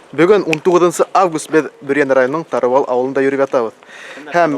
Бүгін 19 август Бүрен районының Тарывал ауылында жүріп атабыз. Һәм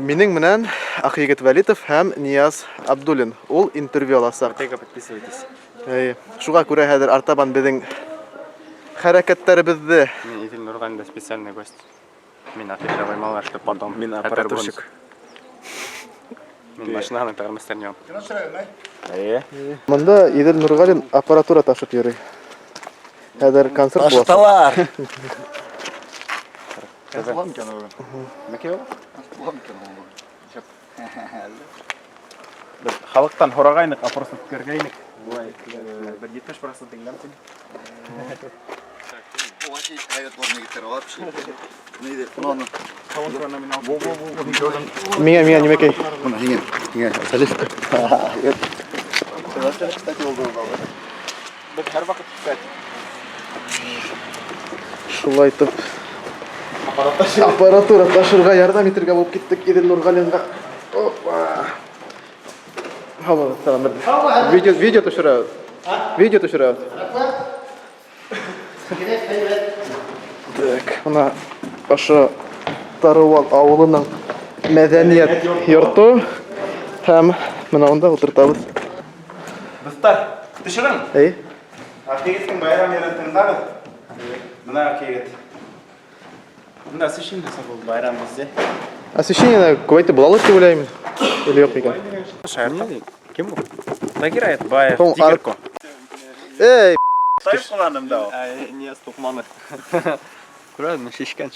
менің менен Ақиегет Валитов һәм Нияз Абдуллин. Ол интервью аласақ. Шуға күрә хәзер артабан безнең хәрәкәтләребезне. Мен Идил Нурганында специальный гость. Мен отвечал мало что потом. Мен аппаратурщик. Мен машинаның тормозтарын. Монда Идил Нургалин аппаратура ташып йөри. Хәзер концерт була. Ташталар. Biz халыктан хорагайнык, а просто кергәйник. Булай, бер 70% дигәнсең. Ваши hayat ornuna getirip bir şey. Neydi? Bunu Миңа нимәкәй? Bunu hingen. Salif. Sebastian kстати oldu. Biz һәр вакыт кстати. Шулай итеп аппаратура ташырга ярдәм итәргә булып киттек Идил Нургалинга. Опа. Һава, салам. Видео төшерәбез. Видео төшерәбез. Так, ана аша Тарывал авылының мәдәният йорты һәм менә анда утыртабыз. Достар, төшерәм. Әй, Ақиегеттің байрам ерін тыңдағыз. Мына Ақиегет. Мында освещение жасап болды байрам бізде. освещение көбәйтеп булалар дип уйлаймын. Или юк микән? Кем бұл? Тагир Аятбаев, Том, Тигерко. Эй, Тайып қаланым да ол. Не стопманы. Правильно, шишкан.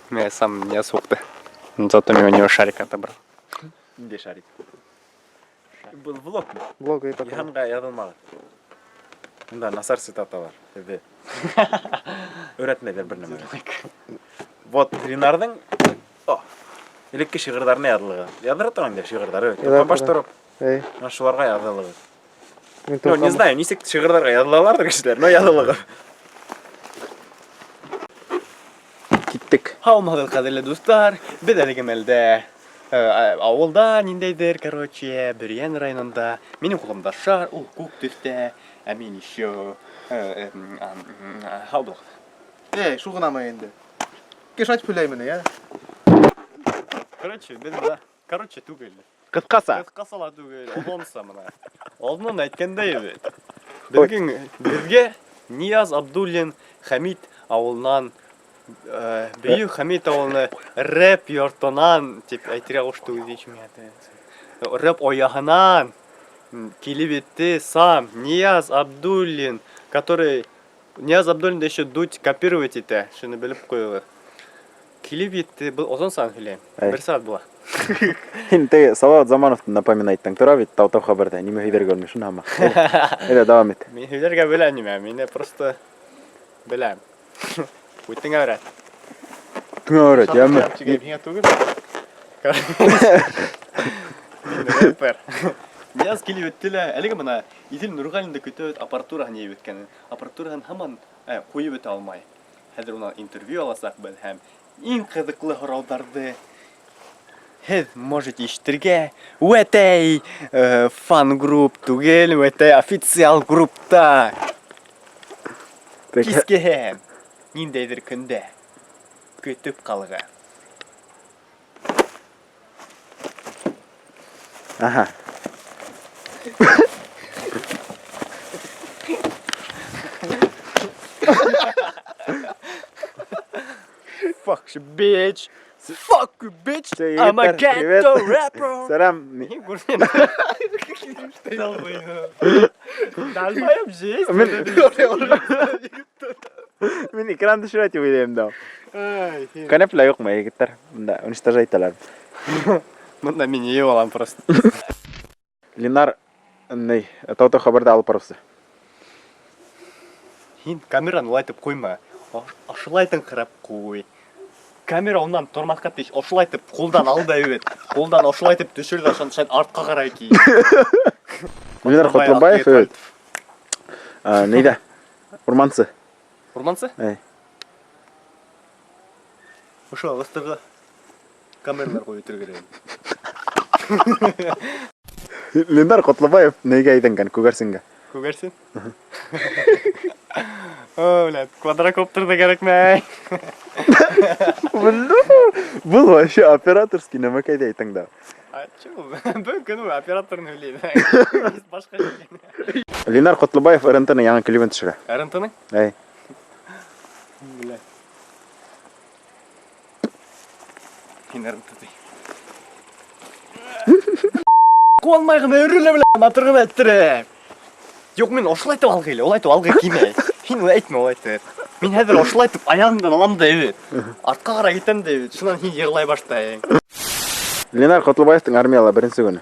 Мен сам не соқты. Зато мен у него шарик отобрал. Где шарик? Был влог. блог айтып. Иханға ядылмаған. Мында Насар цитата бар. Өретмедер бір нәмә. Вот Ринардың элекке шигырдарына ядылығы. Ядыра тұрған деп шигырдары. Баш тұрып. Эй, Шуларға ядылығы. мен Ну, не знаю, нисек шигырдарға ядылалар кешелер, но ядылығы. киттек. Хаумагыл кадерле достар, без әлеге мәлдә авылда ниндәйдер, короче, Бүрен районында. Минем кулымда шар, ул күк төстә, ә мин еще хау булды. Эй, шу гынамы инде. Кешать пүләймен, я. Короче, без да. Короче, түгел. Кыскаса. Кыскасала түгел, олонса мына. Алдынан әйткәндәй бит. Безгә Нияз Абдуллин Хамид авылынан Бөйүк Хамид авылны рэп йортынан тип әйтергә кушты үзе ичмәде. Рэп оягынан килеп итте сам Нияз Абдуллин, который Нияз Абдуллин да еще дуть копировать итә, шуны белеп куйыгыз. Килеп итте, бу озон сан хилем. 1 саат була. Инте Салават Замановтан напоминайттың тора бит Тау хабарда ниме хәйдер görmüş шуны һәм. Әйдә дәвам ит. Мин һәйдәргә беләм нимә, мине просто беләм. Үтең әврәт. Түгәрәт, яме. Һиңа түгел. Рэпер. Нияз килеп иттелә, әлеге менә Идил Нургалинда көтөт аппаратураһын йөреп иткән. Аппаратураһын һаман куеп итә алмай. Хәзер уна интервью аласак без һәм иң кызыклы һорауларны һез можете ишетергә үтәй фан-групп түгел, үтәй официаль группта. Кискеһәм ниндәйдер көндә көтеп калыгы. Аха. Fuck you bitch. Fuck you bitch. I'm a ghetto rapper. Сәлам. Dalmayım жесть. Мен экран төшерәт уйлыйм да. Канәплә юкмы егетләр? Монда уничтожайталар. Монда мин ей алам просто. Ленар ней Тау хабарда алып барысы. Һин камераны лайтып куйма. Ашылайтын кырап куй. Камера оннан тормакка тиш, ашылайтып кулдан ал да бит. Кулдан ашылайтып төшүр да шан артка карай ки. Ленар Котлобаев. Нейдә? Урманцы. Урманцы? Әй. Ошо астырга камералар коюп тергерем. Ленар Котлобаев нейгә әйтенгән күгәрсенгә. Күгәрсен? О, блядь, квадрокоптерді керек ме? Бұл вообще операторский нәмәкәйді айтыңда. А чего? Бүгін операторны білейді. Башқа жерден. Ленар Құтлыбаев РНТ-ның яңа клибін түсірі. РНТ-ның? Әй. Блядь. Мен РНТ-ды. Қуанмай ғына үрілі, блядь, матырғын әттірі. Жоқ, мен ошылайтып алғайлы, олайтып алғай киме. Мен айтма олайтып. Мен әдір ошылайтып аяғымдан алам да ебет. Артқа қара кетем да ебет. Шынан хин еғылай баштайын. Ленар Құтлыбаевтың армияла бірінші күні.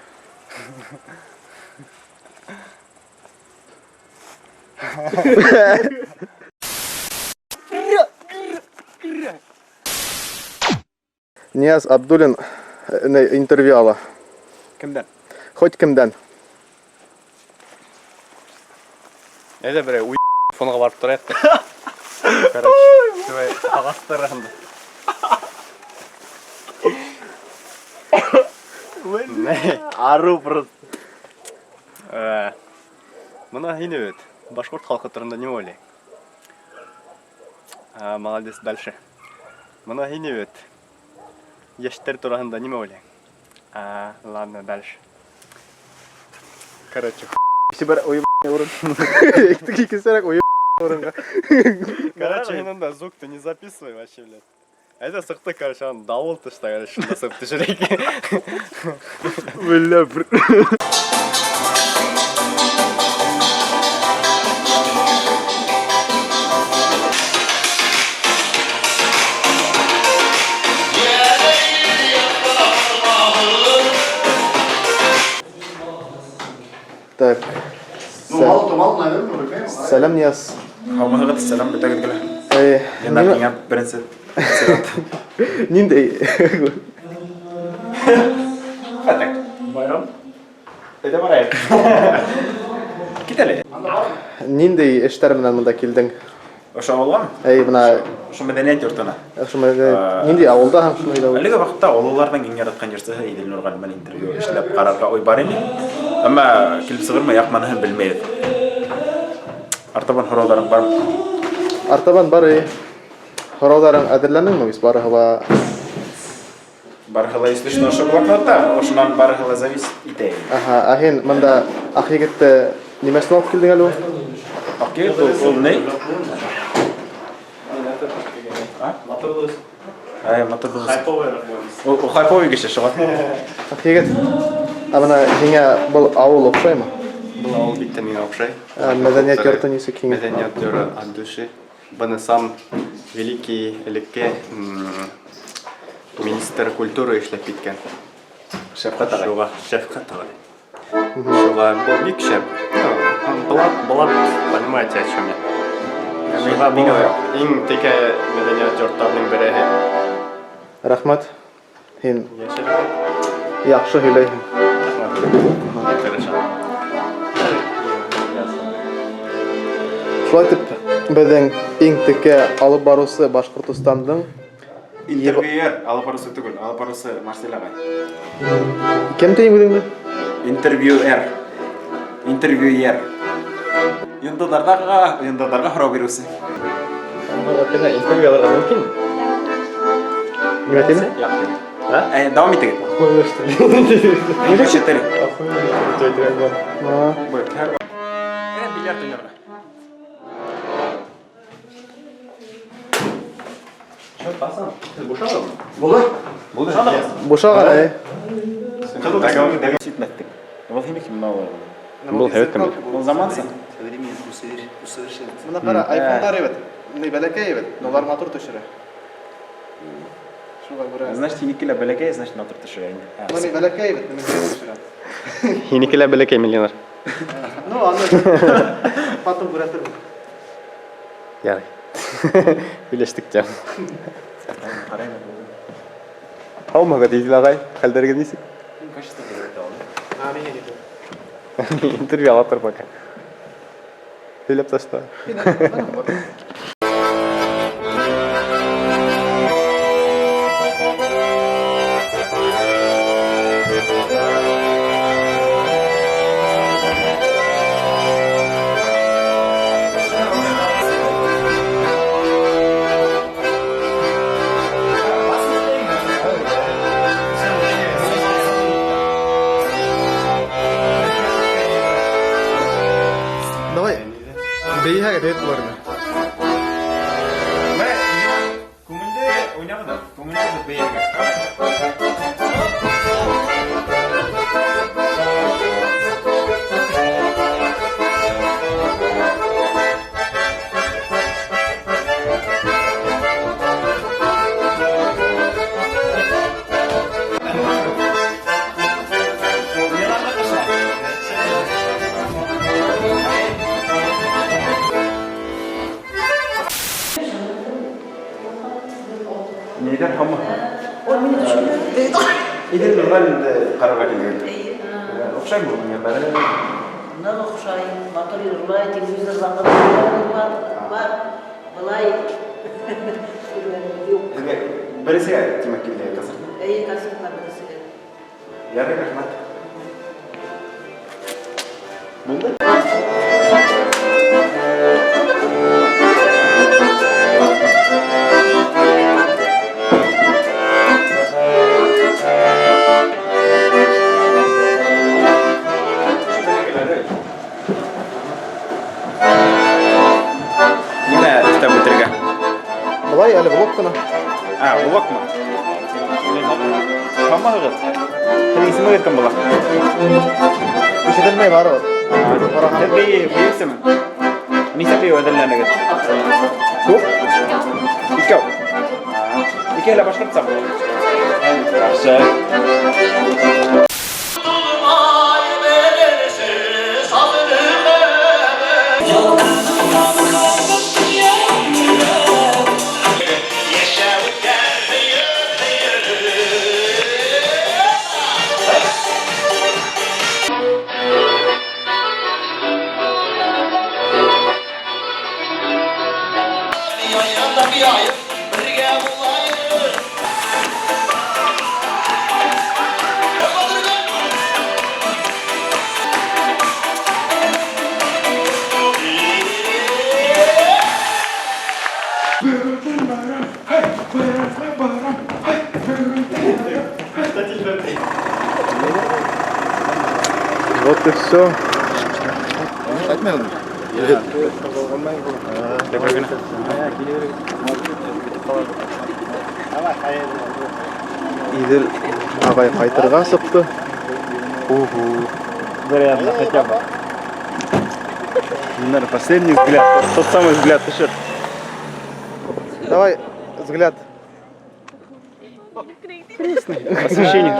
Нияз Абдуллин интервью ала. Кімден? Хоть кімден. Әді бірі уй фонға барып тұрайық. Короче, давай ағастырағынды. Ару просто. Мына хин өт. Башқұрт халқы тұрында не ойлай? Молодец, дальше. Мына хин өт. Яштер тұрағында не ойлай? Ладно, дальше. Короче, Иші бір ойып орын. Ектігі кесерек ойып орынға. короче, иногда звук-то не записывай вообще, блядь. Это сықты, короче, он дауыл тышта, короче, шында сықты жүрек. Бля, бір. Так. Мал, наверное, Сәлем, Нияз. Хамағыт сәлам бітәгіт кілі. Ленар кеңа бірінші. Ниндей? Қатак. Байрам. Әйді барайық. Кетелі. Ниндей эштәр менән монда килдең? Оша олам. Мына Оша мәдәниет йортына. ниндей авылда һәм шулай да. Әлеге вакытта олулардан киң яраткан жерсе Идел Нургалиман интервью эшләп карарга ой бар иде. Әмма килеп сыгырмай якманыһын белмәйбез. Артабан хороларың бар. Артабан бары. Хороларың әзерләнеңме бис барыһыла? Барыһыла ислешне ошо блокнотта, ошонан барыһыла завис итә. Аха, һин монда ак егетте нимәсен алып килдең әле ул? Окей, ул не? Моторлы. Ул хайповый кеше шуга. Ак егет. Абына һиңә был авыл охшаймы? Бұл ауыл битті мен оқшай. Мәдәният йорты нисек киң? Мәдәният йорты от души. Бұны сам великий элекке министр культуры эшләп киткән. Шәфкать агай. Шуға Шәфкать агай. Шуға бұл бик шәп. Булат, понимаете, о чем я. Шуға бұл иң теке мәдәният йорттарының береһе. Рәхмәт. Һин Яшәлек. яхшы һөйләйһең. Хорошо. Шулай итеп, безнең иң теке алып барусы Башкортостандың Интервьюер, алып барысы түгел, алып барысы Марсель агай. кем тиң үзеңне? Интервьюер. Йондодарға һорау бирүсе. Интервью алырга мөмкин? Нимә тине? Дәвам итегез. Нигә читер? Бу һәр. Бильярд уйнарга. Бушаган, Ситмәттек. Ул һимик мынау. Бұл һәвәттем. Ул замансы. Современный усовершенствовать. Мына кара, айфоннар ебет. Мына бәләкәй ебет. Нолар мотор төшерә. Шуга күрә. Значит, хиникелә бәләкәй, значит, натыр төшерә инде. Мына бәләкәй ебет, мына төшерә. Хиникелә бәләкәй миллионер. Ну, аны потом күрәтер. Ярый. Билештик тем. Һаумыгы дидел агай, хәлдәргә нисек? Интервью алып тор пока. Сөйләп ташта. Oynama da. Oynama da beğenme. Neden hamma? İdil normal kararga gelген. Okşay mı bunun bari? Bundan okşayın, motor yürümeyi, televizyon var, balay. Yok. Birisi ya kimek kilde kasır. İyi kasıtla birisi. Yarı rahmat. Buldu. Yine kitap bitirgen. Былай әле блок кына. Bu bakma. Kama hıgıt. Senin ismi hıgıt kim bulak? Ишетелмәй барыбер. Sen beyi mi? Nisa beyi ödüllerine git. Bu? İki av. İki hele başka tutsam. Yaxşı. Вот и все. Айтмайсың. Идел агай кайтырга сыкты. Вероятно, хотя бы. Наверное, последний взгляд. Тот самый взгляд еще. Давай взгляд. Освещение.